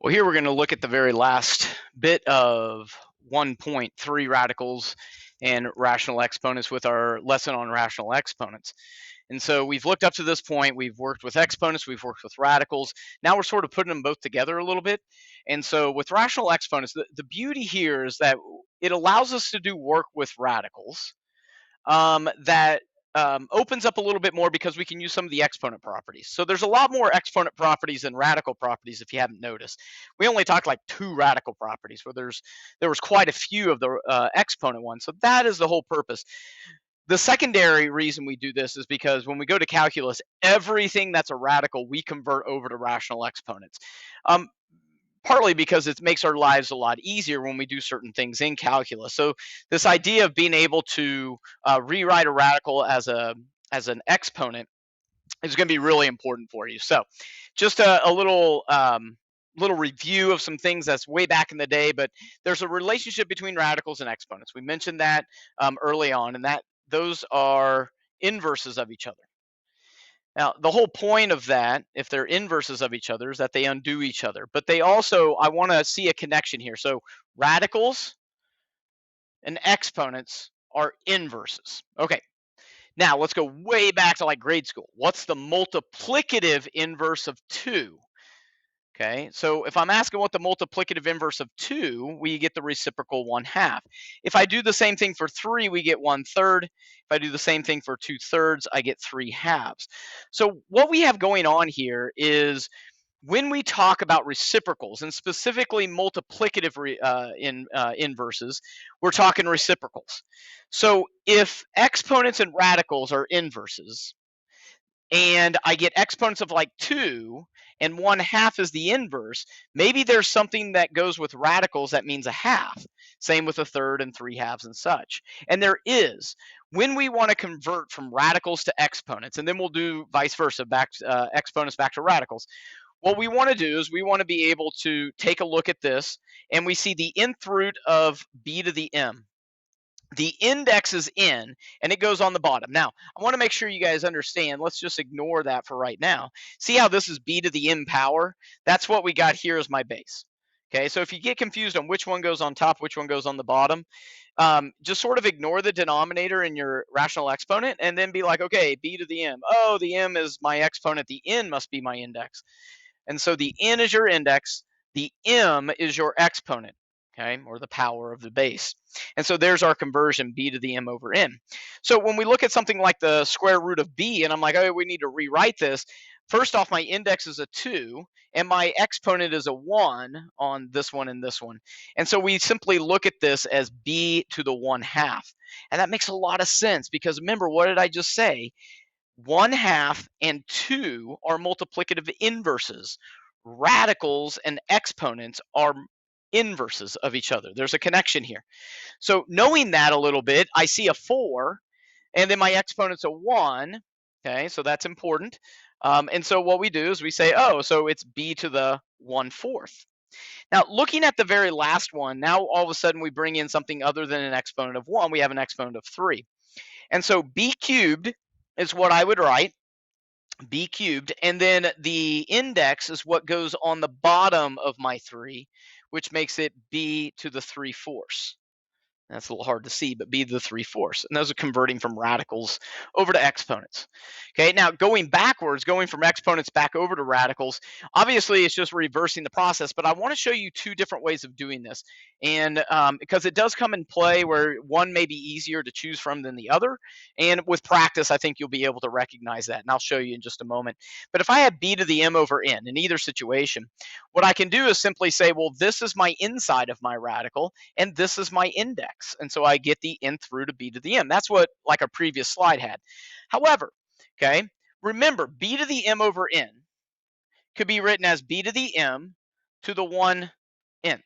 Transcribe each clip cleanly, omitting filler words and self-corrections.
Well, here we're going to look at the very last bit of 1.3 radicals and rational exponents with our lesson on rational exponents. And so we've looked up to this point, we've worked with exponents, we've worked with radicals. Now we're sort of putting them both together a little bit. And so with rational exponents, the beauty here is that it allows us to do work with radicals that opens up a little bit more because we can use some of the exponent properties. So there's a lot more exponent properties than radical properties if you haven't noticed. We only talked like 2 radical properties where there was quite a few of the exponent ones. So that is the whole purpose. The secondary reason we do this is because when we go to calculus, everything that's a radical we convert over to rational exponents. Partly because it makes our lives a lot easier when we do certain things in calculus. So this idea of being able to rewrite a radical as an exponent is going to be really important for you. So just a little review of some things that's way back in the day, but there's a relationship between radicals and exponents. We mentioned that early on, and that those are inverses of each other. Now, the whole point of that, if they're inverses of each other, is that they undo each other. But they also, I want to see a connection here. So radicals and exponents are inverses. Okay, now let's go way back to like grade school. What's the multiplicative inverse of 2? Okay, so if I'm asking what the multiplicative inverse of 2, we get the reciprocal 1/2. If I do the same thing for 3, we get 1/3. If I do the same thing for 2/3, I get 3/2. So what we have going on here is when we talk about reciprocals, and specifically multiplicative inverses, we're talking reciprocals. So if exponents and radicals are inverses, and I get exponents of like 2, and 1/2 is the inverse, maybe there's something that goes with radicals that means a half. Same with a third and 3/2 and such. And there is. When we want to convert from radicals to exponents, and then we'll do vice versa, exponents back to radicals. What we want to do is we want to be able to take a look at this, and we see the nth root of b to the m. The index is in, and it goes on the bottom. Now, I want to make sure you guys understand. Let's just ignore that for right now. See how this is b to the m power? That's what we got here as my base. Okay, so if you get confused on which one goes on top, which one goes on the bottom, just sort of ignore the denominator in your rational exponent and then be like, okay, b to the m. Oh, the m is my exponent. The n must be my index. And so the n is your index. The m is your exponent. Okay, or the power of the base. And so there's our conversion, b to the m over n. So when we look at something like the square root of b, and I'm like, oh, we need to rewrite this. First off, my index is a 2, and my exponent is a 1 on this one and this one. And so we simply look at this as b to the 1/2. And that makes a lot of sense because remember, what did I just say? 1/2 and 2 are multiplicative inverses. Radicals and exponents are inverses of each other. There's a connection here. So knowing that a little bit, I see a 4, and then my exponent's a 1. Okay, so that's important. And so what we do is we say, oh, so it's b to the 1/4. Now, looking at the very last one, now all of a sudden we bring in something other than an exponent of 1. We have an exponent of 3. And so b cubed is what I would write, b cubed, and then the index is what goes on the bottom of my 3, which makes it b to the 3/4. That's a little hard to see, but b to the 3/4. And those are converting from radicals over to exponents. Okay, now going backwards, going from exponents back over to radicals, obviously it's just reversing the process, but I want to show you 2 different ways of doing this. And because it does come in play where one may be easier to choose from than the other. And with practice, I think you'll be able to recognize that. And I'll show you in just a moment. But if I have b to the m over n in either situation, what I can do is simply say, well, this is my inside of my radical, and this is my index. And so I get the nth root of b to the m. That's what like a previous slide had. However, okay, remember, b to the m over n could be written as b to the m to the 1/n.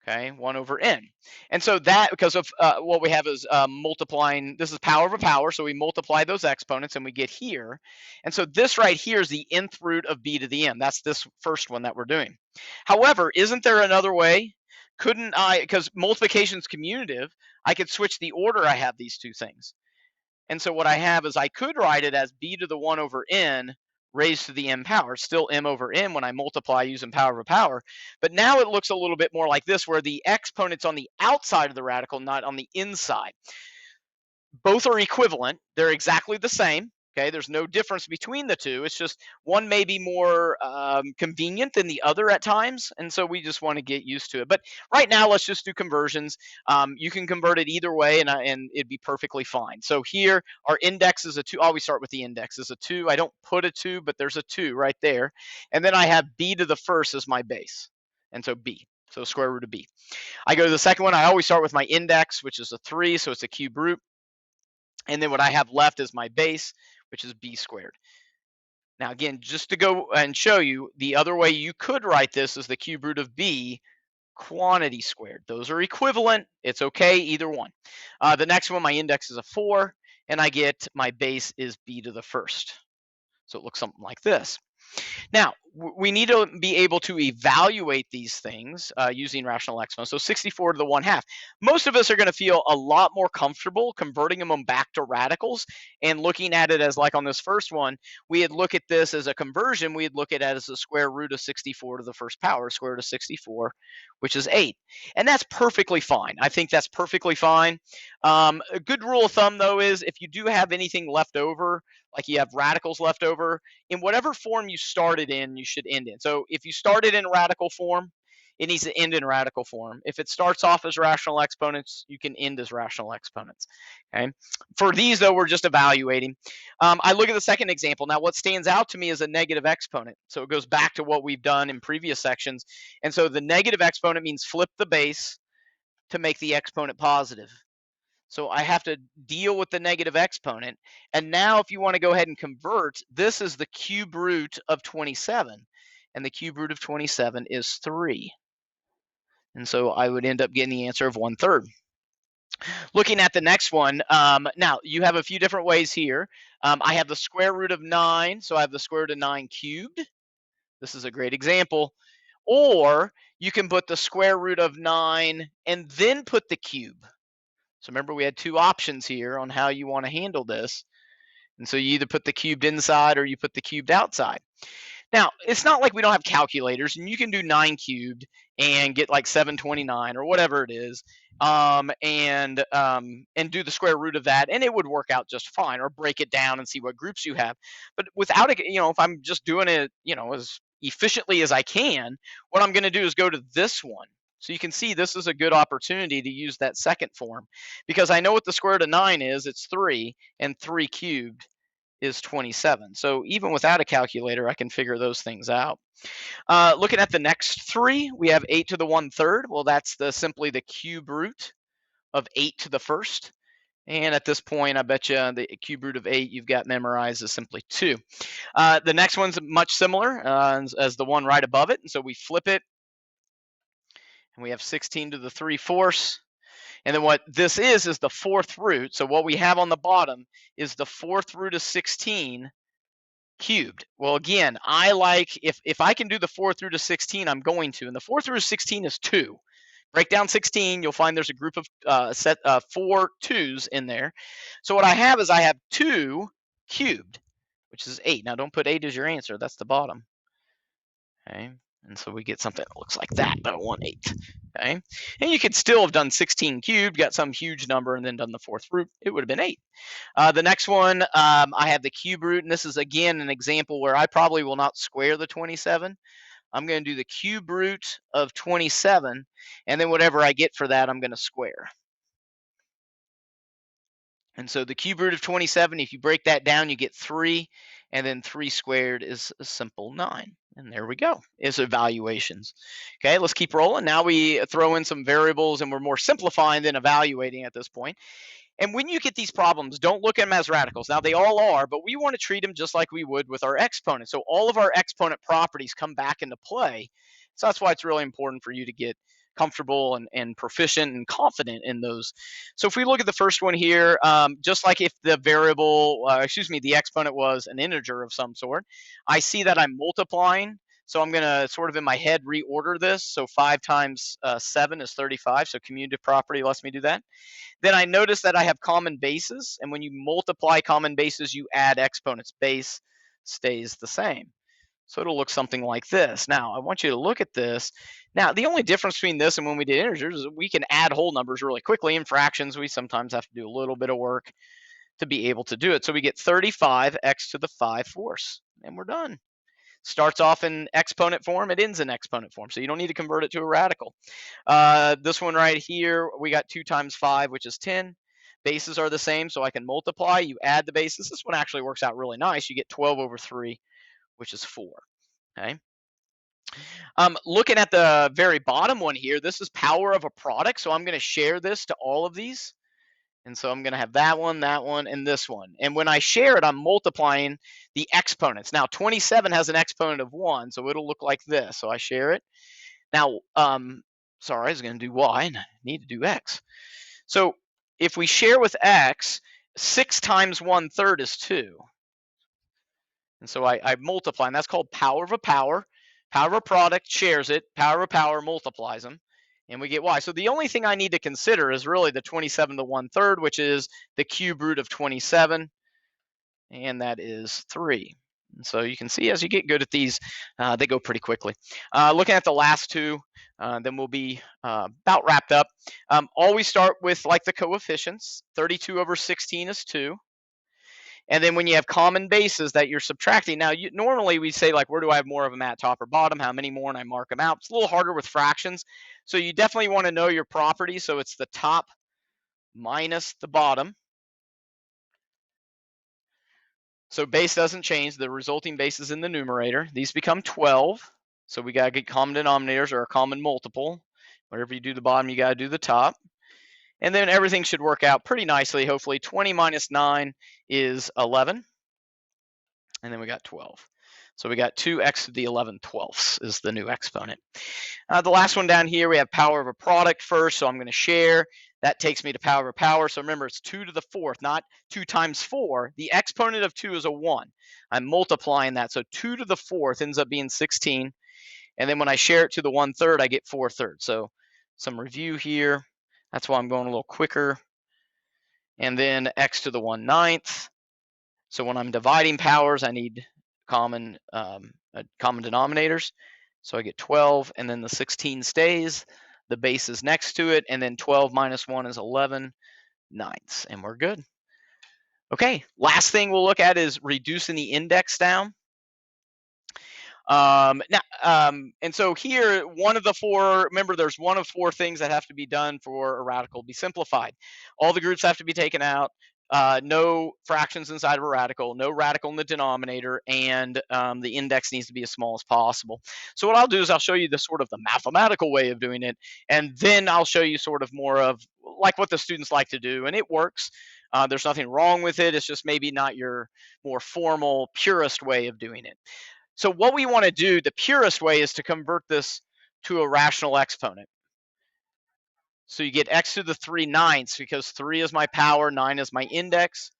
Okay, 1 over n. And so that, because of what we have is multiplying, this is power of a power, so we multiply those exponents and we get here. And so this right here is the nth root of b to the m. That's this first one that we're doing. However, isn't there another way? Couldn't I, because multiplication is commutative, I could switch the order I have these two things. And so what I have is I could write it as b to the 1 over n raised to the m power. It's still m over n when I multiply using power of a power, but now it looks a little bit more like this, where the exponent's on the outside of the radical, not on the inside. Both are equivalent. They're exactly the same. Okay, there's no difference between the two. It's just one may be more convenient than the other at times, and so we just want to get used to it. But right now, let's just do conversions. You can convert it either way, and it'd be perfectly fine. So here, our index is a 2. I always start with the index is a 2. I don't put a 2, but there's a 2 right there. And then I have b to the first as my base, and so b. So square root of b. I go to the second one. I always start with my index, which is a 3, so it's a cube root. And then what I have left is my base, which is b squared. Now, again, just to go and show you, the other way you could write this is the cube root of b quantity squared. Those are equivalent. It's okay, either one. The next one, my index is a 4, and I get my base is b to the first. So it looks something like this. Now, we need to be able to evaluate these things using rational exponents. So 64 to the 1/2. Most of us are going to feel a lot more comfortable converting them back to radicals and looking at it as, like on this first one, we'd look at this as a conversion. We'd look at it as the square root of 64 to the first power, square root of 64, which is 8. And that's perfectly fine. I think that's perfectly fine. A good rule of thumb, though, is if you do have anything left over, like you have radicals left over, in whatever form you started in, you should end in. So if you started in radical form, it needs to end in radical form. If it starts off as rational exponents, you can end as rational exponents. Okay. For these, though, we're just evaluating. I look at the second example. Now, what stands out to me is a negative exponent. So it goes back to what we've done in previous sections. And so the negative exponent means flip the base to make the exponent positive. So I have to deal with the negative exponent. And now if you want to go ahead and convert, this is the cube root of 27. And the cube root of 27 is 3. And so I would end up getting the answer of 1/3. Looking at the next one, now you have a few different ways here. I have the square root of 9, so I have the square root of 9 cubed. This is a great example. Or you can put the square root of 9 and then put the cube. So remember, we had 2 options here on how you want to handle this. And so you either put the cubed inside or you put the cubed outside. Now, it's not like we don't have calculators, and you can do 9 cubed and get like 729 or whatever it is, and do the square root of that, and it would work out just fine. Or break it down and see what groups you have. But without it, if I'm just doing it, as efficiently as I can, what I'm going to do is go to this one. So you can see this is a good opportunity to use that second form, because I know what the square root of 9 is. It's 3, and 3 cubed is 27. So even without a calculator, I can figure those things out. Looking at the next 3, we have 8 to the 1/3. Well, that's simply the cube root of 8 to the first. And at this point, I bet you the cube root of 8 you've got memorized is simply 2. The next one's much similar as the one right above it. And so we flip it, and we have 16 to the 3/4. And then what this is the 4th root. So what we have on the bottom is the 4th root of 16 cubed. Well, again, I like, if I can do the 4th root of 16, I'm going to. And the 4th root of 16 is 2. Break down 16, you'll find there's a group of 4 2s in there. So what I have is I have 2 cubed, which is 8. Now, don't put 8 as your answer. That's the bottom. Okay. And so we get something that looks like that, but I want 8. Okay. And you could still have done 16 cubed, got some huge number, and then done the 4th root. It would have been 8. The next one, I have the cube root, and this is, again, an example where I probably will not square the 27. I'm going to do the cube root of 27, and then whatever I get for that, I'm going to square. And so the cube root of 27, if you break that down, you get 3, and then 3 squared is a simple 9. And there we go, is evaluations. Okay, let's keep rolling. Now we throw in some variables, and we're more simplifying than evaluating at this point. And when you get these problems, don't look at them as radicals. Now, they all are, but we want to treat them just like we would with our exponents. So all of our exponent properties come back into play. So that's why it's really important for you to get comfortable and proficient and confident in those. So if we look at the first one here, just like if the variable, the exponent was an integer of some sort, I see that I'm multiplying. So I'm going to sort of in my head reorder this. So 5 times 7 is 35. So commutative property lets me do that. Then I notice that I have common bases. And when you multiply common bases, you add exponents. Base stays the same. So it'll look something like this. Now, I want you to look at this. Now, the only difference between this and when we did integers is we can add whole numbers really quickly. In fractions, we sometimes have to do a little bit of work to be able to do it. So we get 35x to the 5/4, and we're done. Starts off in exponent form, it ends in exponent form, so you don't need to convert it to a radical. This one right here, we got 2 times 5, which is 10. Bases are the same, so I can multiply. You add the bases. This one actually works out really nice. You get 12 over 3, which is 4. Okay. Looking at the very bottom one here, this is power of a product, so I'm going to share this to all of these. And so I'm going to have that one, and this one. And when I share it, I'm multiplying the exponents. Now, 27 has an exponent of 1, so it'll look like this. So I share it. Now, sorry, I was going to do y, and I need to do x. So if we share with x, 6 times 1/3 is 2. And so I multiply, and that's called power of a power. Power of a product shares it. Power of a power multiplies them. And we get y. So the only thing I need to consider is really the 27 to 1/3, which is the cube root of 27. And that is 3. And so you can see as you get good at these, they go pretty quickly. Looking at the last two, then we'll be about wrapped up. Always start with like the coefficients. 32 over 16 is 2. And then when you have common bases that you're subtracting, now normally we say like, where do I have more of them at, top or bottom? How many more? And I mark them out. It's a little harder with fractions. So you definitely want to know your property. So it's the top minus the bottom. So base doesn't change. The resulting base is in the numerator. These become 12. So we got to get common denominators or a common multiple. Whatever you do the bottom, you got to do the top. And then everything should work out pretty nicely, hopefully. 20 minus 9 is 11. And then we got 12. So we got 2x to the 11/12 is the new exponent. The last one down here, we have power of a product first. So I'm going to share. That takes me to power of a power. So remember, it's 2 to the 4th, not 2 times 4. The exponent of 2 is a 1. I'm multiplying that. So 2 to the 4th ends up being 16. And then when I share it to the 1/3, I get 4/3. So some review here. That's why I'm going a little quicker. And then x to the 1/9. So when I'm dividing powers, I need common denominators. So I get 12, and then the 16 stays. The base is next to it, and then 12 minus 1 is 11/9, and we're good. Okay, last thing we'll look at is reducing the index down. And so here, one of the 4, remember there's one of 4 things that have to be done for a radical to be simplified. All the groups have to be taken out, no fractions inside of a radical, no radical in the denominator, and the index needs to be as small as possible. So what I'll do is I'll show you the sort of the mathematical way of doing it, and then I'll show you sort of more of like what the students like to do, and it works. There's nothing wrong with it. It's just maybe not your more formal, purist way of doing it. So what we want to do, the purest way, is to convert this to a rational exponent. So you get x to the 3/9 because 3 is my power, 9 is my index.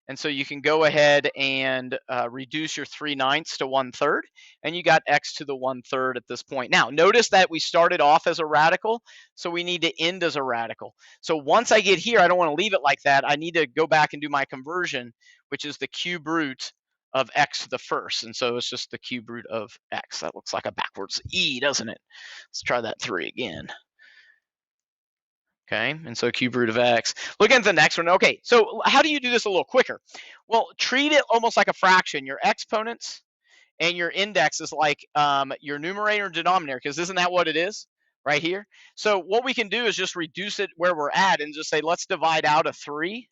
And so you can go ahead and reduce your 3/9 to 1/3, and you got x to the 1/3 at this point. Now, notice that we started off as a radical, so we need to end as a radical. So once I get here, I don't want to leave it like that. I need to go back and do my conversion, which is the cube root of x to the 1st. And so it's just the cube root of x. That looks like a backwards e, doesn't it? Let's try that 3 again. Okay, and so cube root of x. Look at the next one. Okay, so how do you do this a little quicker? Well, treat it almost like a fraction. Your exponents and your index is like your numerator and denominator, because isn't that what it is right here? So what we can do is just reduce it where we're at and just say, let's divide out a 3.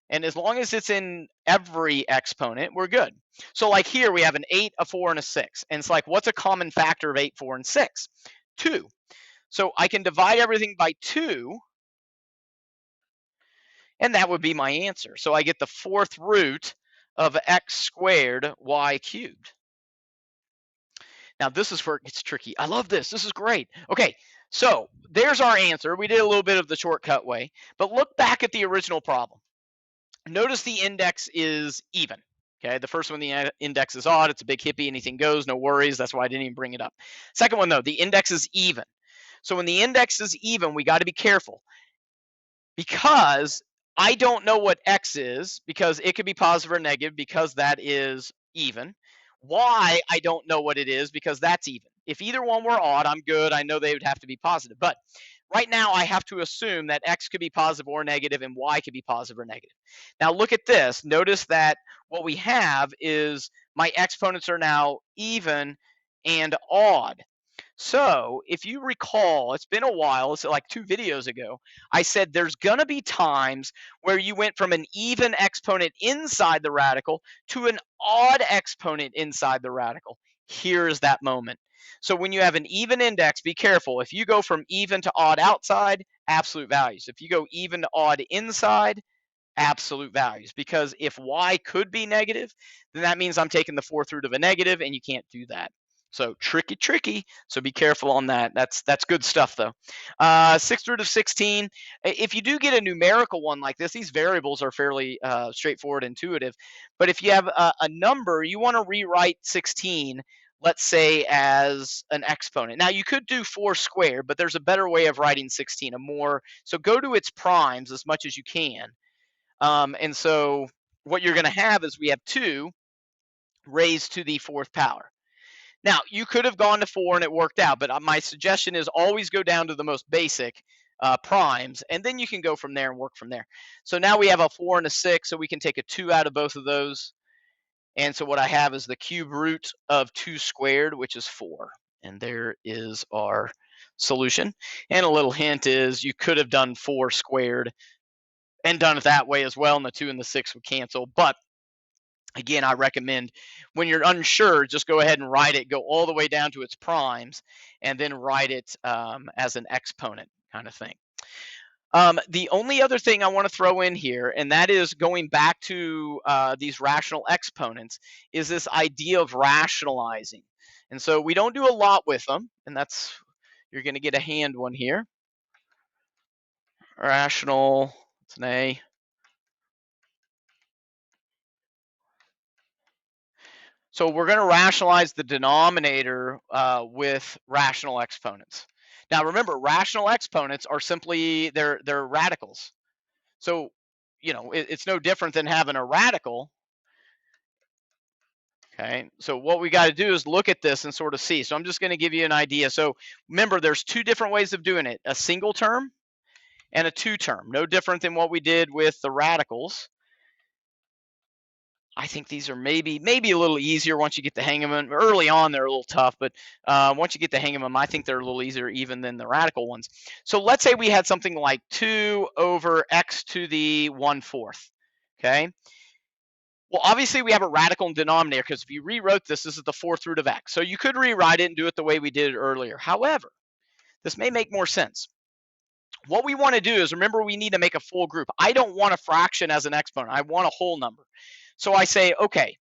And as long as it's in every exponent, we're good. So like here, we have an 8, a 4, and a 6. And it's like, what's a common factor of 8, 4, and 6? 2. So I can divide everything by 2, and that would be my answer. So I get the 4th root of x squared y cubed. Now this is where it gets tricky. I love this. This is great. Okay, so there's our answer. We did a little bit of the shortcut way, but look back at the original problem. Notice the index is even. Okay, the first one, the index is odd. It's a big hippie. Anything goes. No worries. That's why I didn't even bring it up. Second one, though, the index is even. So when the index is even, we got to be careful, because I don't know what x is, because it could be positive or negative, because that is even. Y, I don't know what it is because that's even. If either one were odd, I'm good. I know they would have to be positive. But right now, I have to assume that X could be positive or negative and Y could be positive or negative. Now, look at this. Notice that what we have is my exponents are now even and odd. So, if you recall, it's been a while, it's like 2 videos ago, I said there's going to be times where you went from an even exponent inside the radical to an odd exponent inside the radical. Here's that moment. So, when you have an even index, be careful. If you go from even to odd outside, absolute values. If you go even to odd inside, absolute values, because if Y could be negative, then that means I'm taking the fourth root of a negative, and you can't do that. So tricky. So be careful on that. That's good stuff though. Sixth root of 16. If you do get a numerical one like this, these variables are fairly straightforward, intuitive. But if you have a number, you want to rewrite 16, let's say, as an exponent. Now you could do 4 squared, but there's a better way of writing 16. So go to its primes as much as you can. And so what you're going to have is we have 2 raised to the 4th power. Now, you could have gone to 4 and it worked out, but my suggestion is always go down to the most basic primes, and then you can go from there and work from there. So now we have a 4 and a 6, so we can take a 2 out of both of those. And so what I have is the cube root of 2 squared, which is 4. And there is our solution. And a little hint is you could have done 4 squared and done it that way as well, and the 2 and the 6 would cancel. But again, I recommend when you're unsure, just go ahead and write it, go all the way down to its primes, and then write it as an exponent kind of thing. The only other thing I want to throw in here, and that is going back to these rational exponents, is this idea of rationalizing. And so we don't do a lot with them, and you're going to get a hand one here. Rational, it's an A. So we're going to rationalize the denominator with rational exponents. Now remember, rational exponents are simply they're radicals. So it's no different than having a radical. Okay, so what we got to do is look at this and sort of see. So I'm just going to give you an idea. So remember, there's 2 different ways of doing it: a single term and a 2 term. No different than what we did with the radicals. I think these are maybe a little easier once you get the hang of them. Early on, they're a little tough, but once you get the hang of them, I think they're a little easier even than the radical ones. So let's say we had something like 2 over x to the 1/4. Okay. Well, obviously we have a radical in denominator because if you rewrote this is the 4th root of x. So you could rewrite it and do it the way we did earlier. However, this may make more sense. What we want to do is, remember, we need to make a full group. I don't want a fraction as an exponent. I want a whole number. So I say, okay,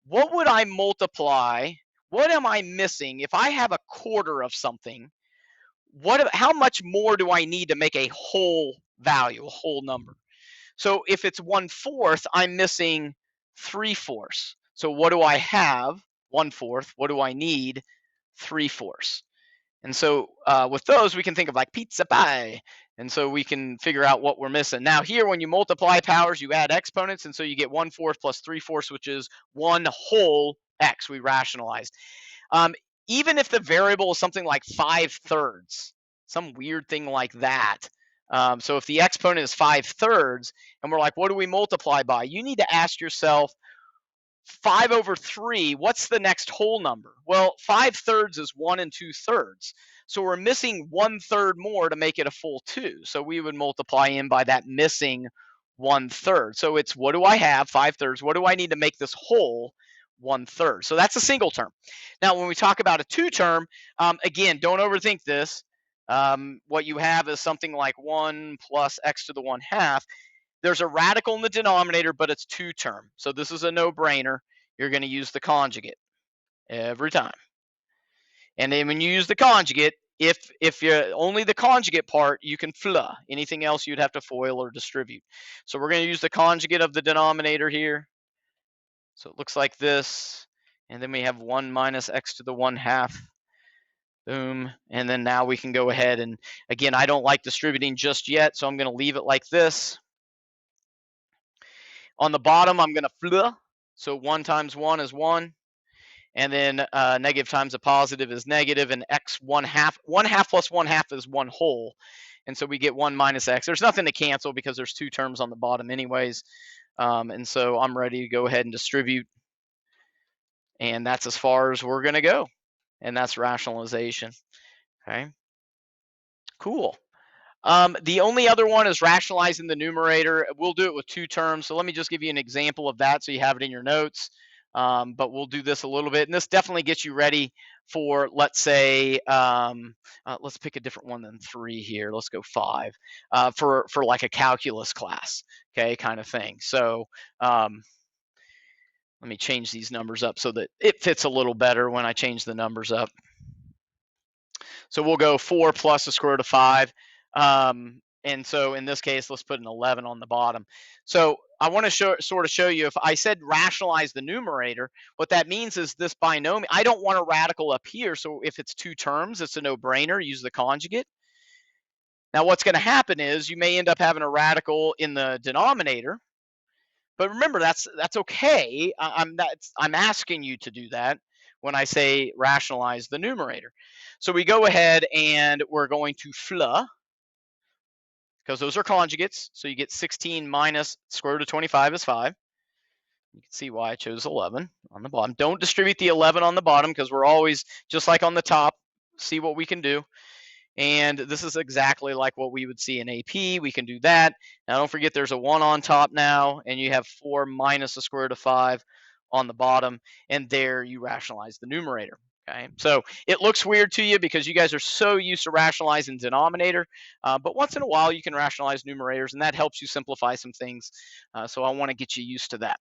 what would I multiply? What am I missing? If I have a quarter of something, how much more do I need to make a whole value, a whole number? So if it's 1/4, I'm missing 3/4. So what do I have? 1/4. What do I need? 3/4. And so with those, we can think of like pizza pie. And so we can figure out what we're missing. Now here, when you multiply powers, you add exponents. And so you get 1/4 plus 3/4, which is 1 whole x. We rationalized. Even if the variable is something like 5/3, some weird thing like that. So if the exponent is 5/3, and we're like, what do we multiply by? You need to ask yourself, 5 over 3, what's the next whole number? Well, 5/3 is 1 2/3. So we're missing 1/3 more to make it a full 2. So we would multiply in by that missing 1/3. So it's, what do I have? 5/3. What do I need to make this whole? 1/3. So that's a single term. Now, when we talk about a 2 term, again, don't overthink this. What you have is something like 1 plus x to the 1/2. There's a radical in the denominator, but it's 2 term. So this is a no-brainer. You're going to use the conjugate every time. And then when you use the conjugate, if you're only the conjugate part, you can FLA. Anything else you'd have to FOIL or distribute. So we're going to use the conjugate of the denominator here. So it looks like this. And then we have 1 minus x to the 1/2. Boom. And then now we can go ahead and, again, I don't like distributing just yet, so I'm going to leave it like this. On the bottom, I'm going to FLA. So 1 times 1 is 1. And then negative times a positive is negative, and x 1/2. 1/2 plus 1/2 is 1 whole. And so we get 1 minus x. There's nothing to cancel because there's 2 terms on the bottom anyways. And so I'm ready to go ahead and distribute. And that's as far as we're going to go. And that's rationalization. Okay. Cool. The only other one is rationalizing the numerator. We'll do it with 2 terms. So let me just give you an example of that so you have it in your notes. But we'll do this a little bit. And this definitely gets you ready for, let's say, let's pick a different one than 3 here. Let's go 5 for like a calculus class, okay, kind of thing. So let me change these numbers up so that it fits a little better when I change the numbers up. So we'll go 4 plus the square root of 5. And so in this case, let's put an 11 on the bottom. So I want to show you, if I said rationalize the numerator, what that means is this binomial, I don't want a radical up here. So if it's 2 terms, it's a no-brainer, use the conjugate. Now what's going to happen is you may end up having a radical in the denominator. But remember, that's okay. I'm asking you to do that when I say rationalize the numerator. So we go ahead and we're going to FLA, because those are conjugates. So you get 16 minus square root of 25 is 5. You can see why I chose 11 on the bottom. Don't distribute the 11 on the bottom because we're always, just like on the top, see what we can do. And this is exactly like what we would see in AP. We can do that. Now don't forget there's a 1 on top now, and you have 4 minus the square root of 5 on the bottom, and there you rationalize the numerator. Okay, so it looks weird to you because you guys are so used to rationalizing denominator, but once in a while you can rationalize numerators, and that helps you simplify some things. So I want to get you used to that.